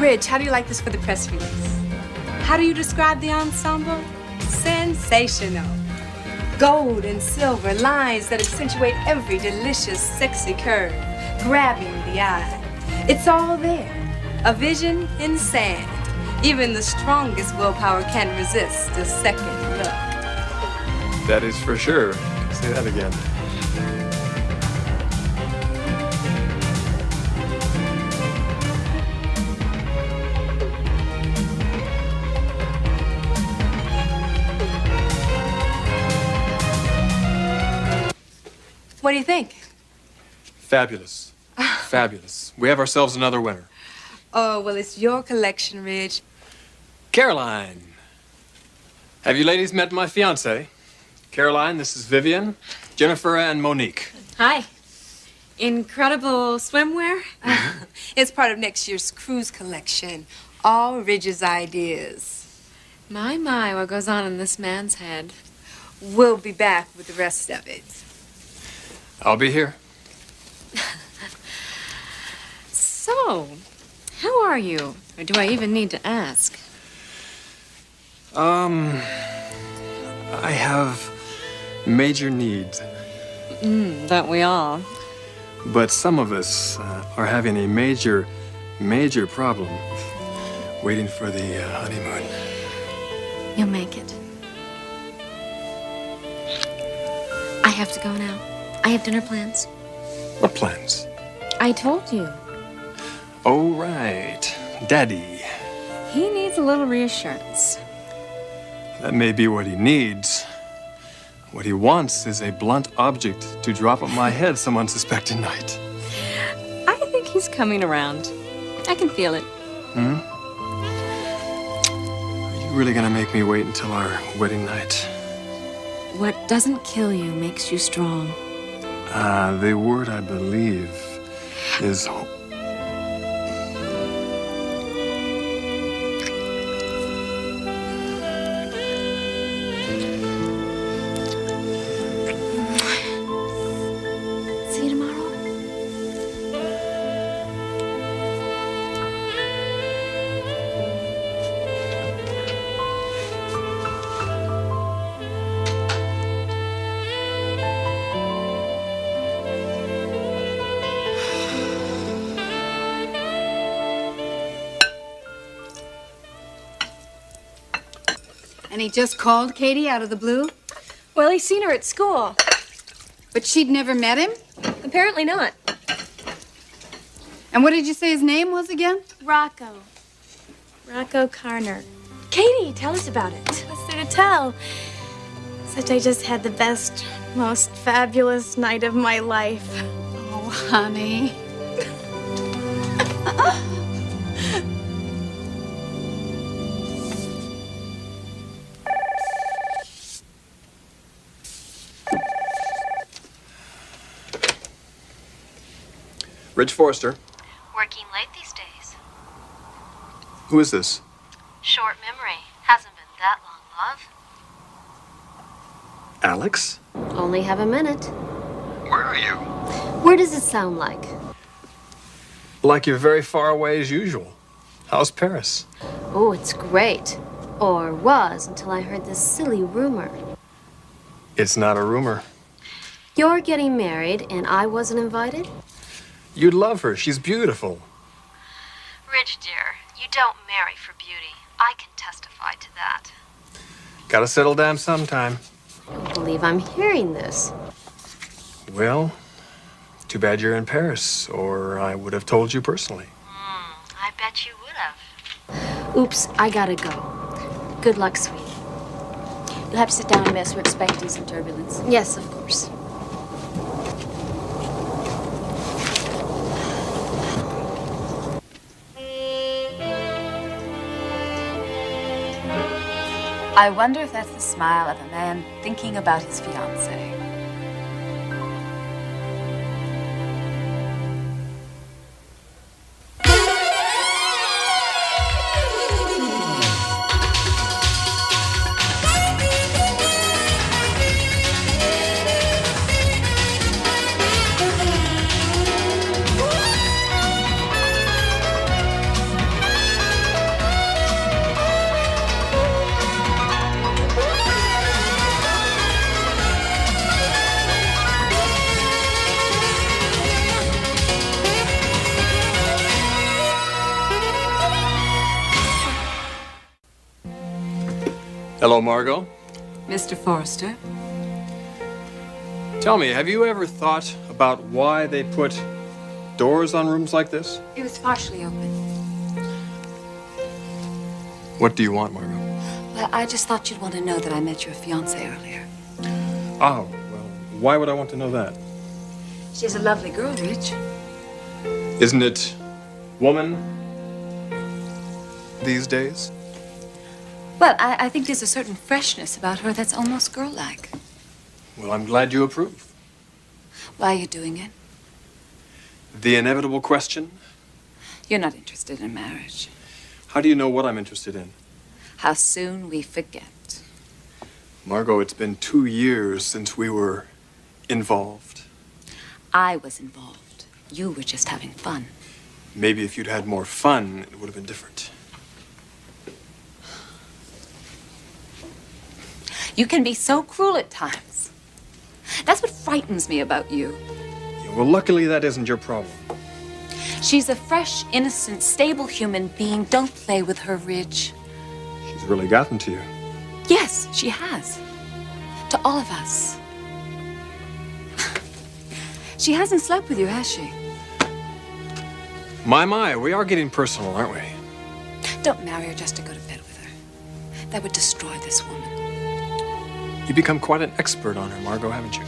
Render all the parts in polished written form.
Rich, how do you like this for the press release? How do you describe the ensemble? Sensational. Gold and silver lines that accentuate every delicious, sexy curve, grabbing the eye. It's all there. A vision in sand. Even the strongest willpower can't resist a second look. That is for sure. Say that again. What do you think? Fabulous. Fabulous. We have ourselves another winner. Oh, well, it's your collection, Ridge. Caroline. Have you ladies met my fiancé? Caroline, this is Vivian, Jennifer, and Monique. Hi. Incredible swimwear? It's part of next year's cruise collection. All Ridge's ideas. My, what goes on in this man's head? We'll be back with the rest of it. I'll be here. So, how are you? Or do I even need to ask? I have major needs. Don't we all? But some of us are having a major problem waiting for the honeymoon. You'll make it. I have to go now. I have dinner plans. What plans? I told you. Oh, right. Daddy. He needs a little reassurance. That may be what he needs. What he wants is a blunt object to drop on my head some unsuspecting night. I think he's coming around. I can feel it. Are you really gonna make me wait until our wedding night? What doesn't kill you makes you strong. The word I believe is hope. See you tomorrow. And he just called Katie out of the blue? Well, he's seen her at school. But she'd never met him? Apparently not. And what did you say his name was again? Rocco. Rocco Carner. Katie, tell us about it. What's there to tell? Such I just had the best, most fabulous night of my life. Oh, honey. Ridge Forrester. Working late these days. Who is this? Short memory. Hasn't been that long, love. Alex? Only have a minute. Where are you? Where does it sound like? Like you're very far away as usual. How's Paris? Oh, it's great. Or was until I heard this silly rumor. It's not a rumor. You're getting married and I wasn't invited? You'd love her. She's beautiful. Ridge, dear, you don't marry for beauty. I can testify to that. Gotta settle down sometime. I don't believe I'm hearing this. Well, too bad you're in Paris, or I would have told you personally. I bet you would have. Oops, I gotta go. Good luck, sweetie. You'll have to sit down, miss. We're expecting some turbulence. Yes, of course. I wonder if that's the smile of a man thinking about his fiancée. Hello, Margot. Mr. Forrester. Tell me, have you ever thought about why they put doors on rooms like this? It was partially open. What do you want, Margot? Well, I just thought you'd want to know that I met your fiancée earlier. Oh, well, why would I want to know that? She's a lovely girl, Rich. Isn't it woman these days? Well, I think there's a certain freshness about her that's almost girl-like. Well, I'm glad you approve. Why are you doing it? The inevitable question, You're not interested in marriage. how do you know what I'm interested in? How soon we forget. Margot, it's been 2 years since we were involved. I was involved. You were just having fun. Maybe if you'd had more fun, it would have been different. You can be so cruel at times. That's what frightens me about you. Yeah, well, luckily that isn't your problem. She's a fresh, innocent, stable human being. Don't play with her, Ridge. She's really gotten to you. Yes, she has. To all of us. She hasn't slept with you, has she? My, we are getting personal, aren't we? Don't marry her just to go to bed with her. That would destroy this woman. You've become quite an expert on her, Margot, haven't you?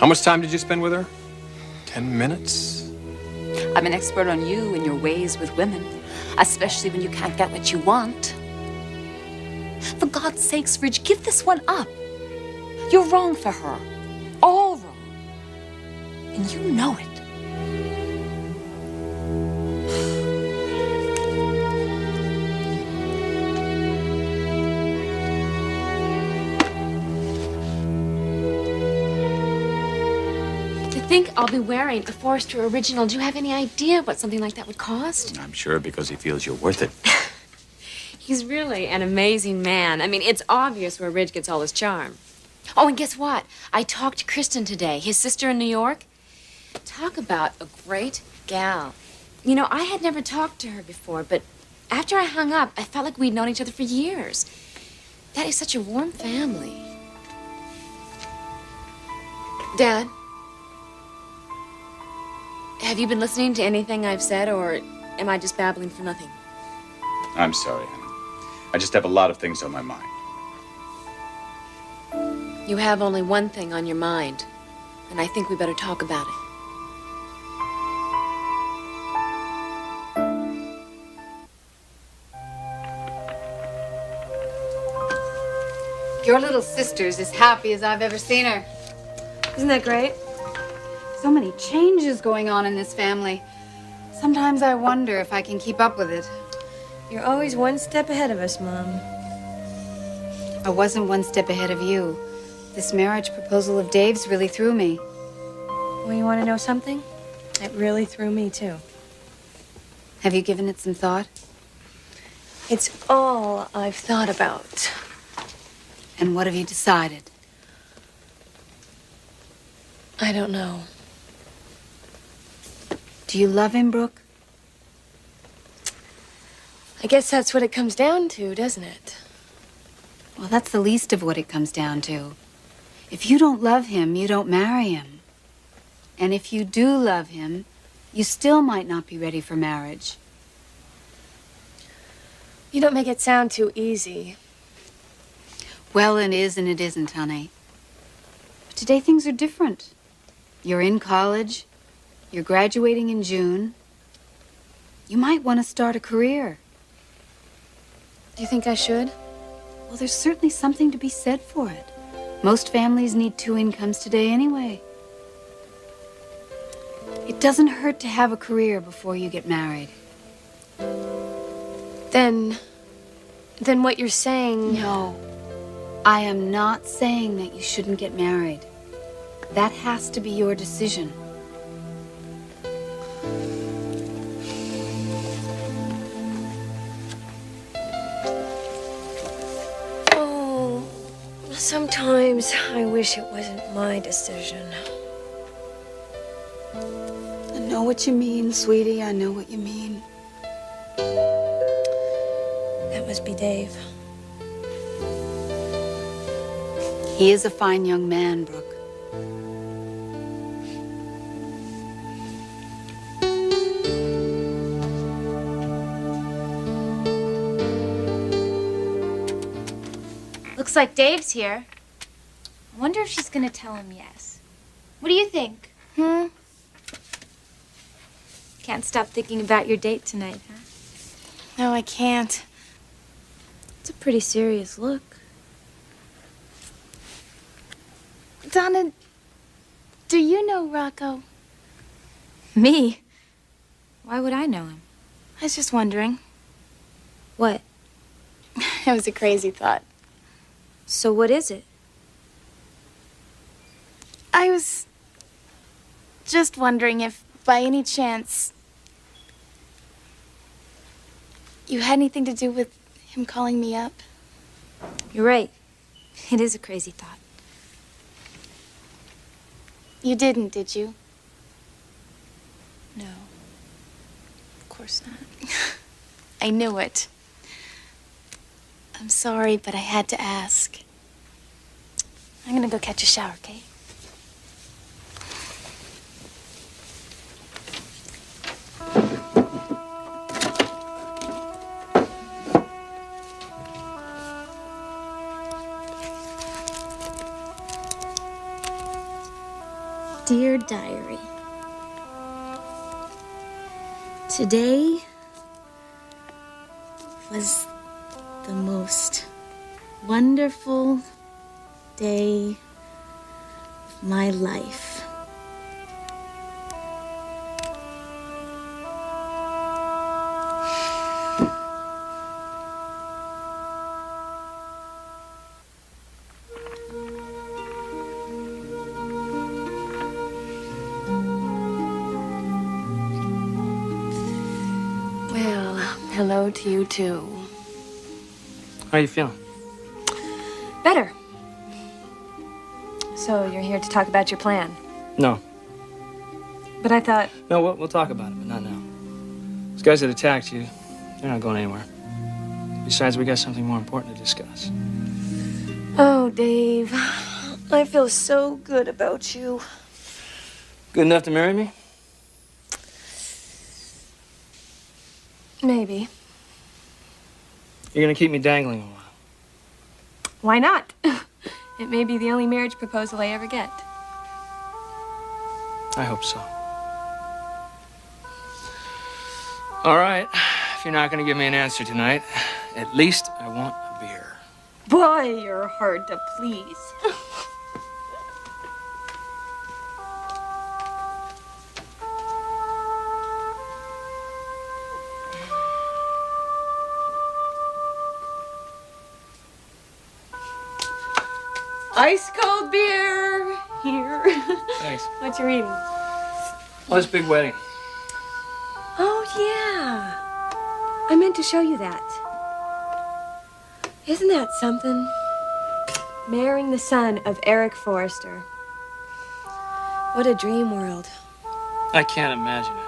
How much time did you spend with her? 10 minutes? I'm an expert on you and your ways with women, especially when you can't get what you want. For God's sakes, Ridge, give this one up. You're wrong for her. All wrong. And you know it. I think I'll be wearing a Forrester original. Do you have any idea what something like that would cost? I'm sure because he feels you're worth it. He's really an amazing man. I mean, it's obvious where Ridge gets all his charm. Oh, and guess what? I talked to Kristen today, his sister in New York. Talk about a great gal. You know, I had never talked to her before, but after I hung up, I felt like we'd known each other for years. That is such a warm family. Dad? Have you been listening to anything I've said, or am I just babbling for nothing? I'm sorry, honey. I just have a lot of things on my mind. You have only one thing on your mind, and I think we better talk about it. Your little sister's as happy as I've ever seen her. Isn't that great? So many changes going on in this family. Sometimes I wonder if I can keep up with it. You're always one step ahead of us, Mom. I wasn't one step ahead of you. This marriage proposal of Dave's really threw me. Well, you want to know something? It really threw me, too. Have you given it some thought? It's all I've thought about. And what have you decided? I don't know. Do you love him, Brooke? I guess that's what it comes down to, doesn't it? Well, that's the least of what it comes down to. If you don't love him, you don't marry him. And if you do love him, you still might not be ready for marriage. You don't make it sound too easy. Well, it is and it isn't, honey. But today things are different. You're in college. You're graduating in June. You might want to start a career. Do you think I should? Well, there's certainly something to be said for it. Most families need 2 incomes today anyway. It doesn't hurt to have a career before you get married. Then what you're saying... No, I am not saying that you shouldn't get married. That has to be your decision. Oh, sometimes I wish it wasn't my decision. I know what you mean, sweetie. I know what you mean. That must be Dave. He is a fine young man, Brooke. Looks like Dave's here. I wonder if she's gonna tell him yes. What do you think? Can't stop thinking about your date tonight, huh? No, I can't. It's a pretty serious look. Donna, do you know Rocco? Me? Why would I know him? I was just wondering. What? It was a crazy thought. So what is it? I was just wondering if, by any chance, you had anything to do with him calling me up. You're right. It is a crazy thought. You didn't, did you? No. Of course not. I knew it. I'm sorry, but I had to ask. I'm gonna go catch a shower, okay? Dear Diary, today was the most wonderful day of my life. Well, hello to you too. How you feeling? Better. So you're here to talk about your plan. No. But I thought... No, we'll talk about it, but not now. Those guys that attacked you, they're not going anywhere. Besides, we got something more important to discuss. Oh, Dave. I feel so good about you. Good enough to marry me? Maybe. You're gonna keep me dangling a while. Why not? It may be the only marriage proposal I ever get. I hope so. All right. If you're not gonna give me an answer tonight, at least I want a beer. Boy, you're hard to please. Ice cold beer here. Thanks. What you reading? Well, this big wedding. Oh, yeah. I meant to show you that. Isn't that something? Marrying the son of Eric Forrester. What a dream world. I can't imagine it.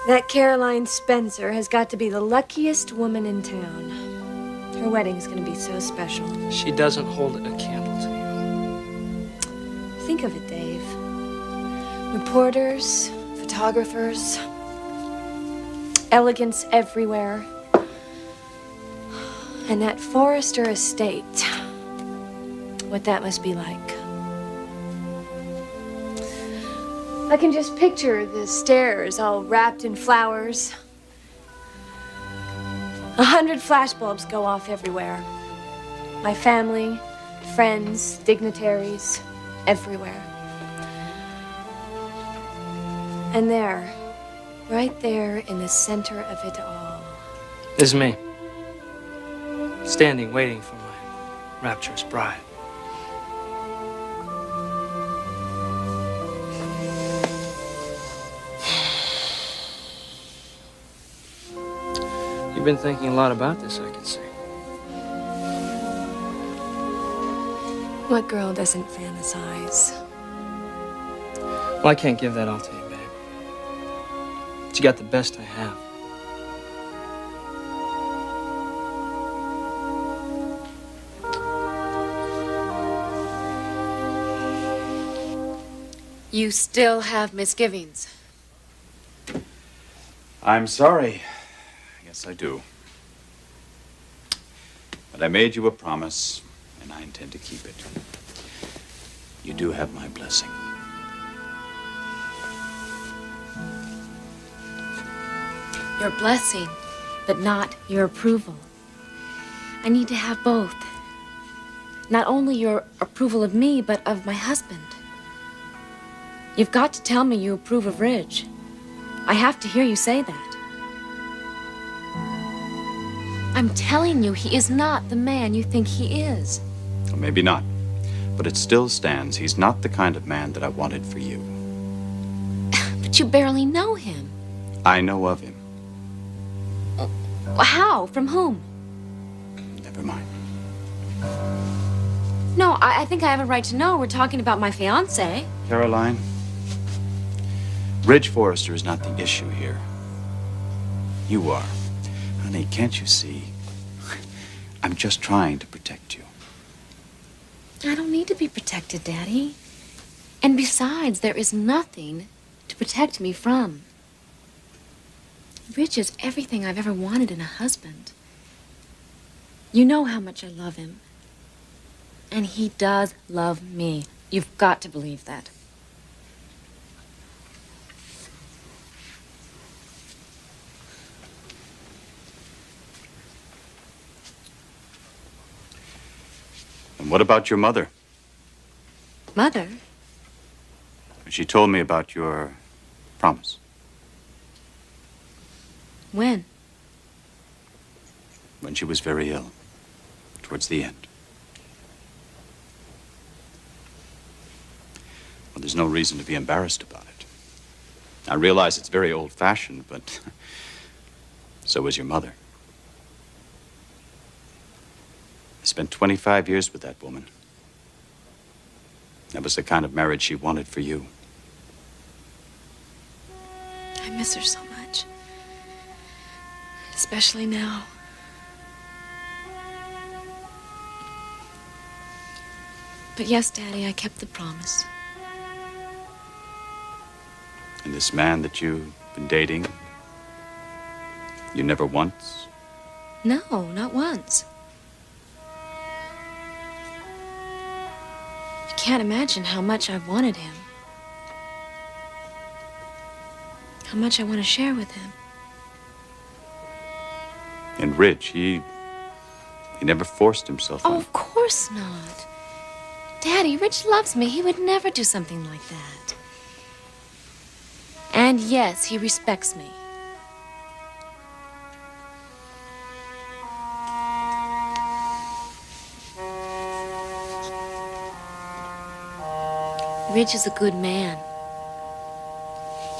That Caroline Spencer has got to be the luckiest woman in town. Her wedding's gonna be so special. She doesn't hold a candle to you. Think of it, Dave. Reporters, photographers, elegance everywhere. And that Forrester estate. What that must be like. I can just picture the stairs all wrapped in flowers. 100 flashbulbs go off everywhere. My family, friends, dignitaries, everywhere. And there, right there in the center of it all. This is me. Standing, waiting for my rapturous bride. You've been thinking a lot about this, I can see. What girl doesn't fantasize? Well, I can't give that all to you, babe. But you got the best I have. You still have misgivings. I'm sorry. Yes, I do. But I made you a promise, and I intend to keep it. You do have my blessing. Your blessing, but not your approval. I need to have both. Not only your approval of me, but of my husband. You've got to tell me you approve of Ridge. I have to hear you say that. I'm telling you, he is not the man you think he is. Well, maybe not. But it still stands. He's not the kind of man that I wanted for you. But you barely know him. I know of him. How? From whom? Never mind. No, I think I have a right to know. We're talking about my fiancé. Caroline, Ridge Forrester is not the issue here. You are. Honey, can't you see? I'm just trying to protect you. I don't need to be protected, Daddy. And besides, there is nothing to protect me from. Ridge is everything I've ever wanted in a husband. You know how much I love him. And he does love me. You've got to believe that. And what about your mother? Mother? She told me about your promise. When? When she was very ill. Towards the end. Well, there's no reason to be embarrassed about it. I realize it's very old-fashioned, but so is your mother. I spent 25 years with that woman. That was the kind of marriage she wanted for you. I miss her so much. Especially now. But yes, Daddy, I kept the promise. And this man that you've been dating, you never once? No, not once. You can't imagine how much I've wanted him. How much I want to share with him. And Ridge, he never forced himself on Oh, you. of course not. Daddy, Rich loves me. He would never do something like that. And yes, he respects me. Ridge is a good man.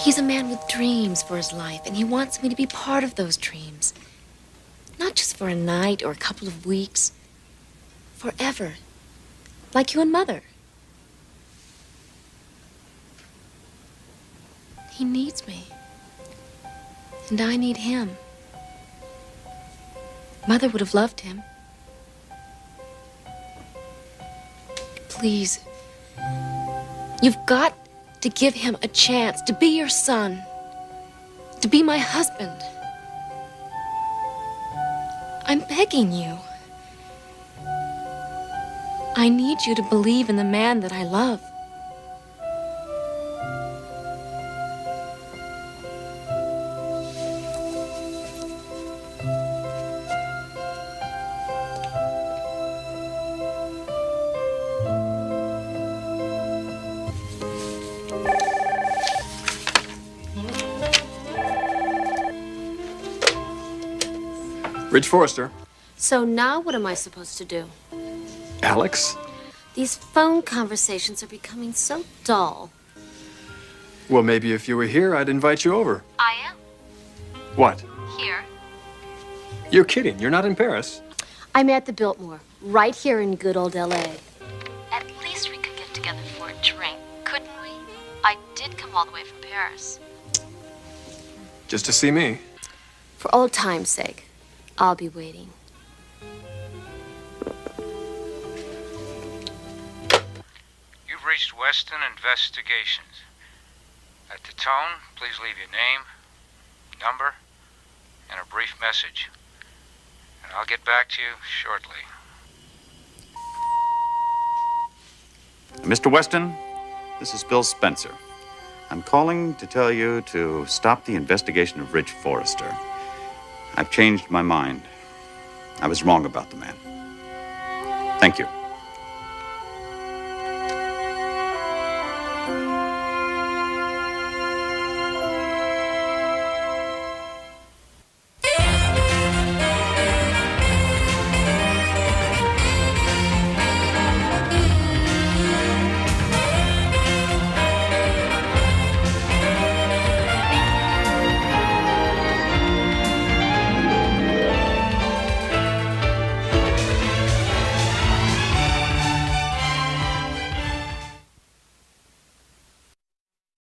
He's a man with dreams for his life, and he wants me to be part of those dreams. Not just for a night or a couple of weeks. Forever. Like you and Mother. He needs me. And I need him. Mother would have loved him. Please. You've got to give him a chance to be your son. To be my husband. I'm begging you. I need you to believe in the man that I love. Ridge Forrester. So now what am I supposed to do? Alex? These phone conversations are becoming so dull. Well, maybe if you were here, I'd invite you over. I am What? here. You're kidding. You're not in Paris. I'm at the Biltmore, right here in good old L.A. At least we could get together for a drink, couldn't we? I did come all the way from Paris. Just to see me. For old time's sake, I'll be waiting. You've reached Weston Investigations. At the tone, please leave your name, number, and a brief message. And I'll get back to you shortly. Mr. Weston, this is Bill Spencer. I'm calling to tell you to stop the investigation of Ridge Forrester. I've changed my mind. I was wrong about the man. Thank you.